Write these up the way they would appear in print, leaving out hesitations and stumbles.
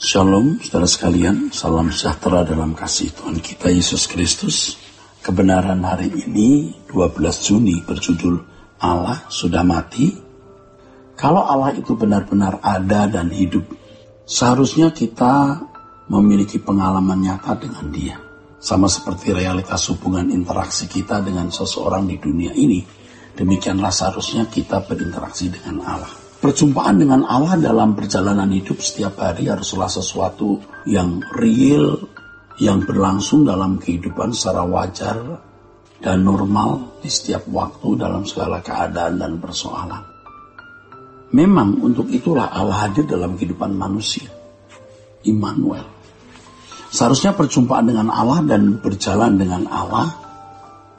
Shalom, saudara sekalian, salam sejahtera dalam kasih Tuhan kita Yesus Kristus. Kebenaran hari ini 12 Juni berjudul Allah sudah mati. Kalau Allah itu benar-benar ada dan hidup, seharusnya kita memiliki pengalaman nyata dengan Dia. Sama seperti realitas hubungan interaksi kita dengan seseorang di dunia ini, demikianlah seharusnya kita berinteraksi dengan Allah. Perjumpaan dengan Allah dalam perjalanan hidup setiap hari haruslah sesuatu yang real, yang berlangsung dalam kehidupan secara wajar dan normal di setiap waktu dalam segala keadaan dan persoalan. Memang untuk itulah Allah hadir dalam kehidupan manusia, Immanuel. Seharusnya perjumpaan dengan Allah dan berjalan dengan Allah,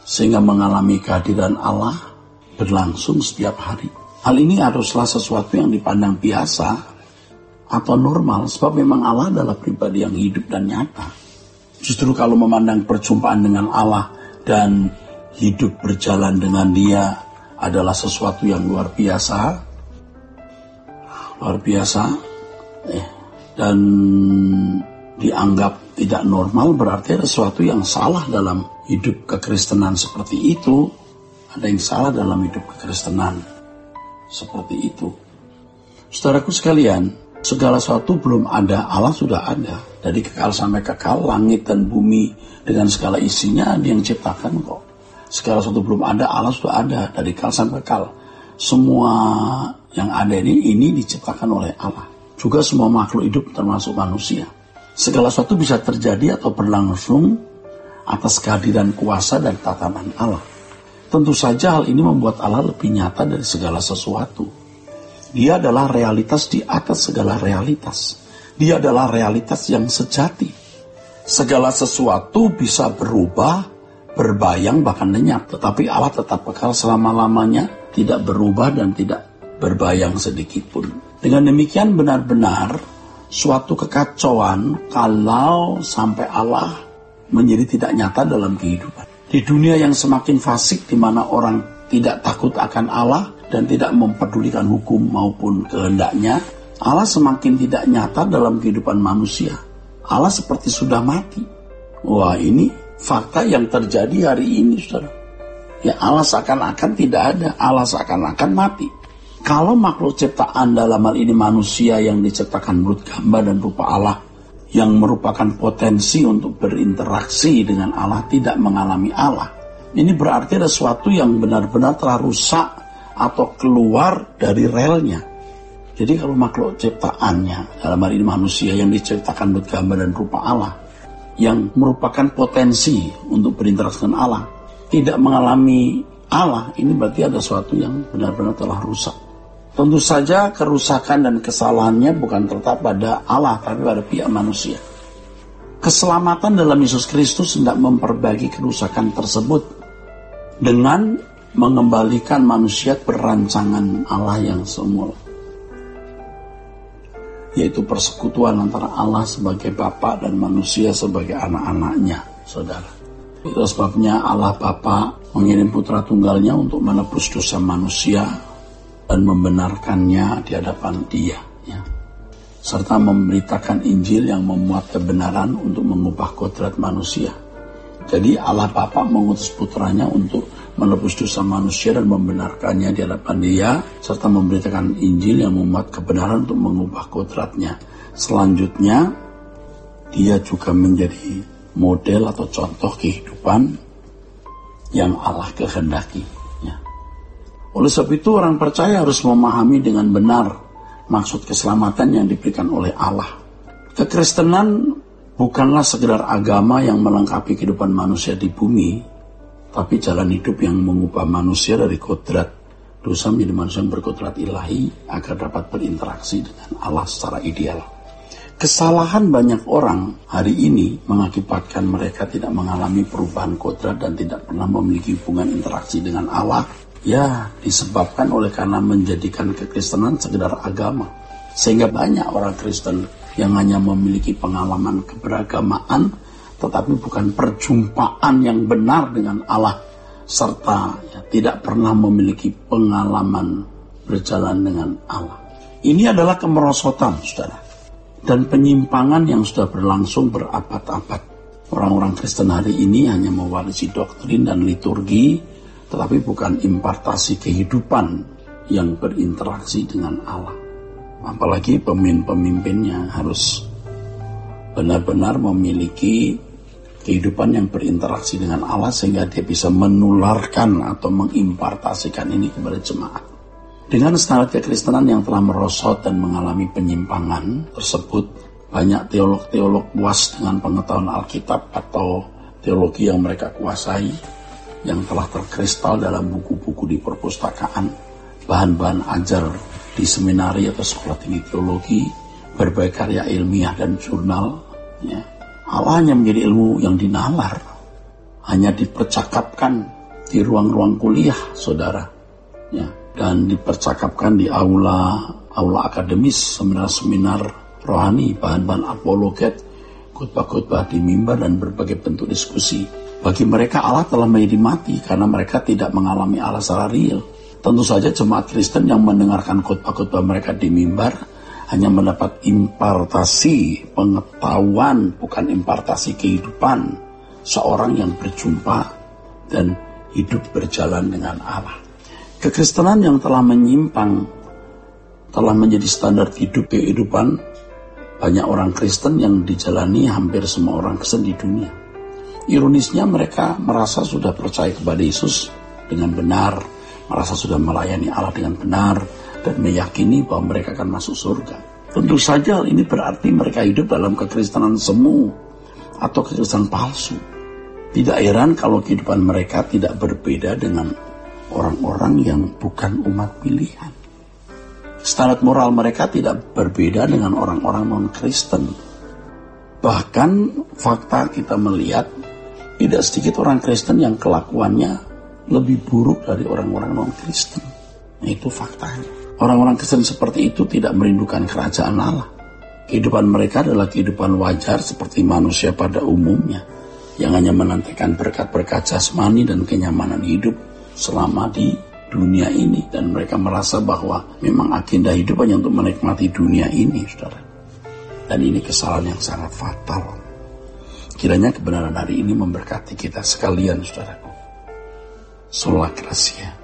sehingga mengalami kehadiran Allah berlangsung setiap hari. Hal ini haruslah sesuatu yang dipandang biasa atau normal, sebab memang Allah adalah pribadi yang hidup dan nyata. Justru kalau memandang perjumpaan dengan Allah dan hidup berjalan dengan Dia adalah sesuatu yang luar biasa, dan dianggap tidak normal, berarti ada sesuatu yang salah dalam hidup kekristenan seperti itu. Ada yang salah dalam hidup kekristenan seperti itu. Saudaraku sekalian, segala sesuatu belum ada, Allah sudah ada. Dari kekal sampai kekal, langit dan bumi dengan segala isinya Dia yang ciptakan kok. Segala sesuatu belum ada, Allah sudah ada. Dari kekal sampai kekal, semua yang ada ini diciptakan oleh Allah. Juga semua makhluk hidup termasuk manusia. Segala sesuatu bisa terjadi atau berlangsung atas kehadiran kuasa dan tatanan Allah. Tentu saja hal ini membuat Allah lebih nyata dari segala sesuatu. Dia adalah realitas di atas segala realitas. Dia adalah realitas yang sejati. Segala sesuatu bisa berubah, berbayang, bahkan lenyap. Tetapi Allah tetap kekal selama-lamanya, tidak berubah dan tidak berbayang sedikit pun. Dengan demikian benar-benar suatu kekacauan kalau sampai Allah menjadi tidak nyata dalam kehidupan. Di dunia yang semakin fasik, di mana orang tidak takut akan Allah dan tidak mempedulikan hukum maupun kehendaknya, Allah semakin tidak nyata dalam kehidupan manusia. Allah seperti sudah mati. Wah, ini fakta yang terjadi hari ini, saudara. Ya, Allah seakan-akan tidak ada, Allah seakan-akan mati. Kalau makhluk ciptaan dalam hal ini manusia yang diciptakan menurut gambar dan rupa Allah, yang merupakan potensi untuk berinteraksi dengan Allah, tidak mengalami Allah, ini berarti ada sesuatu yang benar-benar telah rusak atau keluar dari relnya. Jadi kalau makhluk ciptaannya, dalam hal ini manusia yang diciptakan menurut gambar dan rupa Allah, yang merupakan potensi untuk berinteraksi dengan Allah, tidak mengalami Allah, ini berarti ada sesuatu yang benar-benar telah rusak. Tentu saja kerusakan dan kesalahannya bukan terletak pada Allah, tapi pada pihak manusia. Keselamatan dalam Yesus Kristus hendak memperbaiki kerusakan tersebut dengan mengembalikan manusia ke rancangan Allah yang semula, yaitu persekutuan antara Allah sebagai Bapa dan manusia sebagai anak-anaknya, saudara. Itu sebabnya Allah Bapa mengirim putra tunggalnya untuk menebus dosa manusia dan membenarkannya di hadapan Dia, ya. Serta memberitakan Injil yang memuat kebenaran untuk mengubah kodrat manusia. Jadi Allah Bapa mengutus putranya untuk menebus dosa manusia dan membenarkannya di hadapan Dia, serta memberitakan Injil yang memuat kebenaran untuk mengubah kodratnya. Selanjutnya, Dia juga menjadi model atau contoh kehidupan yang Allah kehendaki. Oleh sebab itu orang percaya harus memahami dengan benar maksud keselamatan yang diberikan oleh Allah. Kekristenan bukanlah sekedar agama yang melengkapi kehidupan manusia di bumi, tapi jalan hidup yang mengubah manusia dari kodrat dosa menjadi manusia yang berkodrat ilahi agar dapat berinteraksi dengan Allah secara ideal. Kesalahan banyak orang hari ini mengakibatkan mereka tidak mengalami perubahan kodrat dan tidak pernah memiliki hubungan interaksi dengan Allah. Ya, disebabkan oleh karena menjadikan kekristenan sekedar agama. Sehingga banyak orang Kristen yang hanya memiliki pengalaman keberagamaan, tetapi bukan perjumpaan yang benar dengan Allah, serta tidak pernah memiliki pengalaman berjalan dengan Allah. Ini adalah kemerosotan, saudara. dan penyimpangan yang sudah berlangsung berabad-abad. Orang-orang Kristen hari ini hanya mewarisi doktrin dan liturgi, tetapi bukan impartasi kehidupan yang berinteraksi dengan Allah. Apalagi pemimpin-pemimpinnya harus benar-benar memiliki kehidupan yang berinteraksi dengan Allah sehingga dia bisa menularkan atau mengimpartasikan ini kepada jemaat. Dengan standar kekristenan yang telah merosot dan mengalami penyimpangan tersebut, banyak teolog-teolog puas dengan pengetahuan Alkitab atau teologi yang mereka kuasai, yang telah terkristal dalam buku-buku di perpustakaan, bahan-bahan ajar di seminari atau sekolah tinggi teologi, berbagai karya ilmiah dan jurnal, ya. Allah hanya menjadi ilmu yang dinalar, hanya dipercakapkan di ruang-ruang kuliah, saudara, ya, dan dipercakapkan di aula akademis, seminar-seminar rohani, bahan-bahan apologet, khotbah-khotbah di mimbar dan berbagai bentuk diskusi. Bagi mereka Allah telah menjadi mati karena mereka tidak mengalami Allah secara real. Tentu saja jemaat Kristen yang mendengarkan khotbah-khotbah mereka di mimbar hanya mendapat impartasi pengetahuan, bukan impartasi kehidupan seorang yang berjumpa dan hidup berjalan dengan Allah. Kekristenan yang telah menyimpang telah menjadi standar hidup kehidupan banyak orang Kristen yang dijalani hampir semua orang Kristen di dunia. Ironisnya mereka merasa sudah percaya kepada Yesus dengan benar, merasa sudah melayani Allah dengan benar, dan meyakini bahwa mereka akan masuk surga. Tentu saja ini berarti mereka hidup dalam kekristenan semu atau kekristenan palsu. Tidak heran kalau kehidupan mereka tidak berbeda dengan orang-orang yang bukan umat pilihan. Standar moral mereka tidak berbeda dengan orang-orang non-Kristen. Bahkan fakta kita melihat tidak sedikit orang Kristen yang kelakuannya lebih buruk dari orang-orang non-Kristen. Nah, itu faktanya. Orang-orang Kristen seperti itu tidak merindukan kerajaan Allah. Kehidupan mereka adalah kehidupan wajar seperti manusia pada umumnya, yang hanya menantikan berkat-berkat jasmani dan kenyamanan hidup selama di dunia ini. Dan mereka merasa bahwa memang agenda hidup hanya untuk menikmati dunia ini, saudara. Dan ini kesalahan yang sangat fatal. Kiranya kebenaran hari ini memberkati kita sekalian, saudaraku. Sola Gracia.